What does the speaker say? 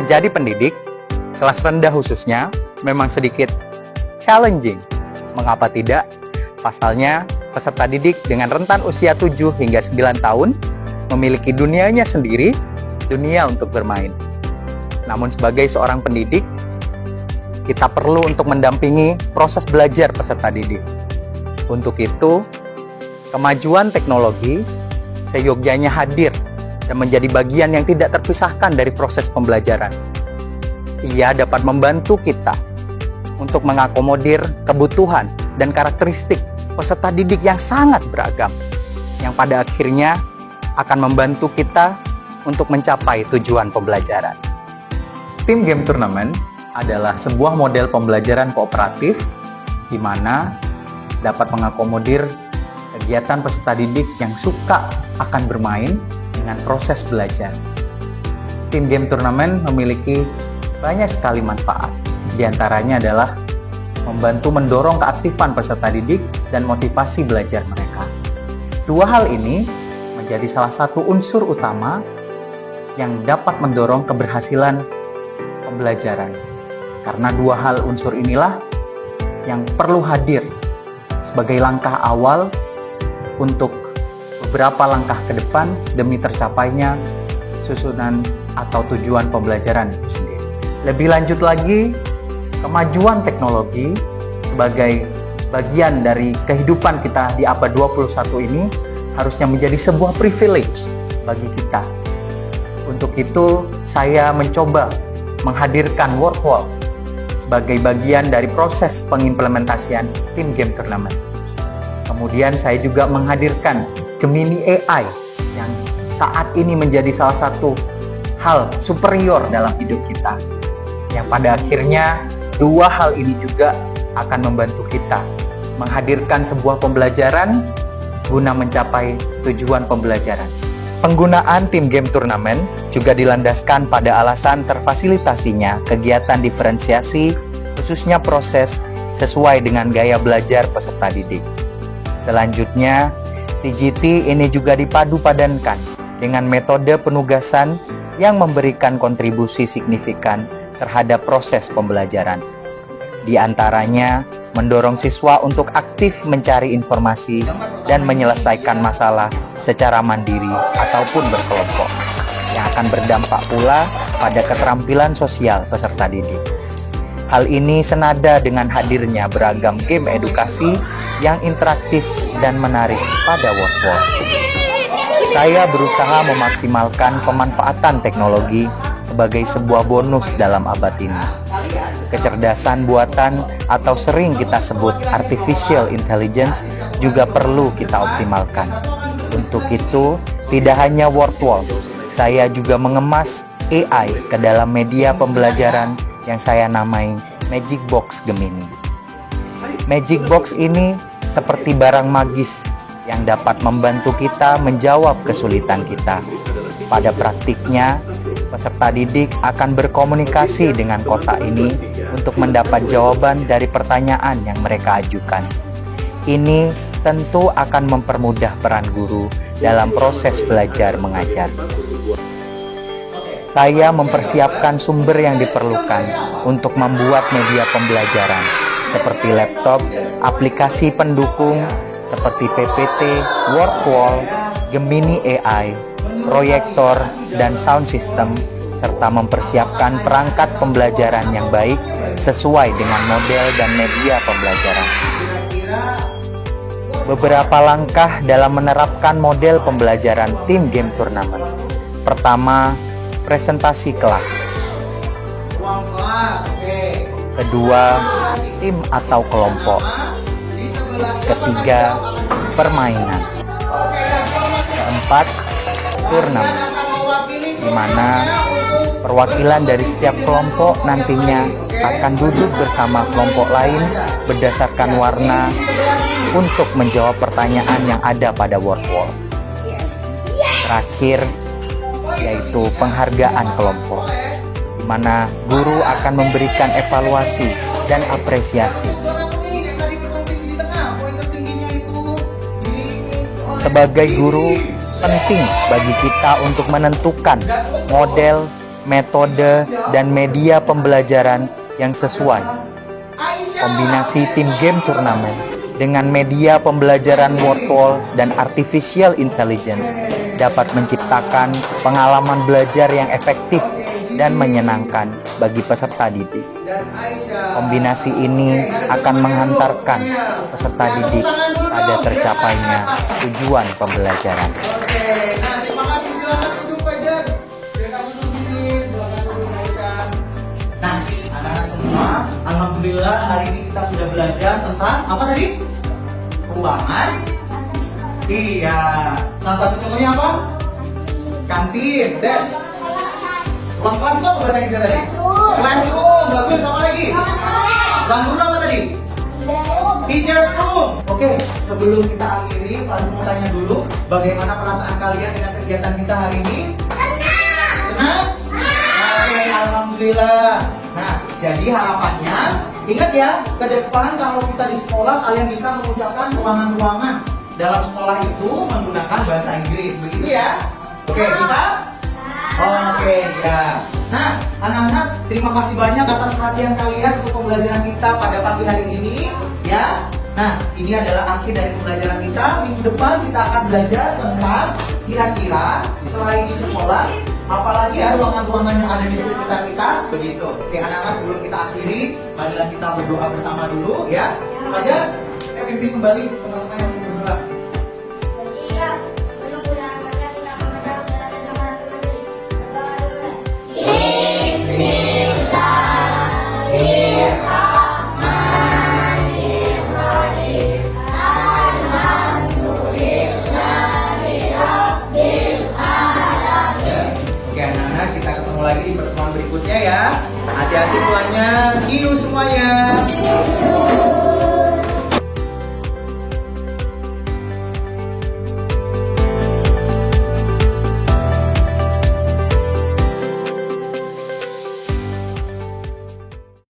Menjadi pendidik, kelas rendah khususnya, memang sedikit challenging. Mengapa tidak? Pasalnya, peserta didik dengan rentan usia 7 hingga 9 tahun memiliki dunianya sendiri, dunia untuk bermain. Namun sebagai seorang pendidik, kita perlu untuk mendampingi proses belajar peserta didik. Untuk itu, kemajuan teknologi seyogyanya hadir dan menjadi bagian yang tidak terpisahkan dari proses pembelajaran. Ia dapat membantu kita untuk mengakomodir kebutuhan dan karakteristik peserta didik yang sangat beragam, yang pada akhirnya akan membantu kita untuk mencapai tujuan pembelajaran. Tim game turnamen adalah sebuah model pembelajaran kooperatif di mana dapat mengakomodir kegiatan peserta didik yang suka akan bermain dengan proses belajar. Tim game turnamen memiliki banyak sekali manfaat. Di antaranya adalah membantu mendorong keaktifan peserta didik dan motivasi belajar mereka. Dua hal ini menjadi salah satu unsur utama yang dapat mendorong keberhasilan pembelajaran. Karena dua hal unsur inilah yang perlu hadir sebagai langkah awal untuk beberapa langkah ke depan demi tercapainya susunan atau tujuan pembelajaran itu sendiri. Lebih lanjut lagi, kemajuan teknologi sebagai bagian dari kehidupan kita di abad 21 ini harusnya menjadi sebuah privilege bagi kita. Untuk itu, saya mencoba menghadirkan Worldwall sebagai bagian dari proses pengimplementasian tim game turnamen. Kemudian saya juga menghadirkan Gemini AI yang saat ini menjadi salah satu hal superior dalam hidup kita. Yang pada akhirnya dua hal ini juga akan membantu kita menghadirkan sebuah pembelajaran guna mencapai tujuan pembelajaran. Penggunaan tim game turnamen juga dilandaskan pada alasan terfasilitasinya kegiatan diferensiasi, khususnya proses sesuai dengan gaya belajar peserta didik. Selanjutnya, TGT ini juga dipadu-padankan dengan metode penugasan yang memberikan kontribusi signifikan terhadap proses pembelajaran. Di antaranya, mendorong siswa untuk aktif mencari informasi dan menyelesaikan masalah secara mandiri ataupun berkelompok, yang akan berdampak pula pada keterampilan sosial peserta didik. Hal ini senada dengan hadirnya beragam game edukasi yang interaktif dan menarik pada Worldwall. Saya berusaha memaksimalkan pemanfaatan teknologi sebagai sebuah bonus dalam abad ini. Kecerdasan buatan atau sering kita sebut artificial intelligence juga perlu kita optimalkan. Untuk itu, tidak hanya Worldwall, saya juga mengemas AI ke dalam media pembelajaran yang saya namai Magic Box Gemini. Magic Box ini seperti barang magis yang dapat membantu kita menjawab kesulitan kita. Pada praktiknya, peserta didik akan berkomunikasi dengan kotak ini untuk mendapat jawaban dari pertanyaan yang mereka ajukan. Ini tentu akan mempermudah peran guru dalam proses belajar mengajar. Saya mempersiapkan sumber yang diperlukan untuk membuat media pembelajaran seperti laptop, aplikasi pendukung seperti PPT, Worldwall, Gemini AI, proyektor, dan sound system, serta mempersiapkan perangkat pembelajaran yang baik sesuai dengan model dan media pembelajaran. Beberapa langkah dalam menerapkan model pembelajaran tim game turnamen. Pertama, presentasi kelas. Kedua, tim atau kelompok. Ketiga, permainan. Keempat, turnamen, di mana perwakilan dari setiap kelompok nantinya akan duduk bersama kelompok lain berdasarkan warna untuk menjawab pertanyaan yang ada pada Worldwall. Terakhir, yaitu penghargaan kelompok, di mana guru akan memberikan evaluasi dan apresiasi. Sebagai guru, penting bagi kita untuk menentukan model metode, dan media pembelajaran yang sesuai. Kombinasi tim game turnamen dengan media pembelajaran virtual dan artificial intelligence dapat menciptakan pengalaman belajar yang efektif dan menyenangkan bagi peserta didik. Kombinasi ini akan menghantarkan peserta didik pada tercapainya tujuan pembelajaran. Oke, nah terima kasih, silakan duduk Fajar. Silakan duduk di belakang dulu Aisyah. Nah, anak-anak semua, alhamdulillah hari ini kita sudah belajar tentang apa tadi? Ruangan. Iya, salah satu contohnya apa? Kantin. Dan ruang kelas itu apa bahasa Inggris tadi? Classroom. Bagus, apa lagi? Ruang guru apa tadi? Teacher's room. Oke, sebelum kita akhiri, Pak mau tanya dulu, bagaimana perasaan kalian dengan kegiatan kita hari ini? Senang? Oke, alhamdulillah. Nah, jadi harapannya, ingat ya, ke depan kalau kita di sekolah, kalian bisa mengucapkan ruangan-ruangan dalam sekolah itu menggunakan bahasa Inggris, begitu ya? Oke, bisa? Oke, ya. Nah, anak-anak, terima kasih banyak atas perhatian kalian untuk pembelajaran kita pada pagi hari ini, ya. Nah, ini adalah akhir dari pembelajaran kita. Minggu depan kita akan belajar tentang kira-kira selain di sekolah, apalagi ya ruangan-ruangan yang ada di sekitar kita, begitu. Oke, anak-anak, sebelum kita akhiri, marilah kita berdoa bersama dulu, ya. Fajar, pimpin kembali teman-teman yang berdoa. Lagi di pertemuan berikutnya ya. Hati-hati pulangnya. See you semuanya.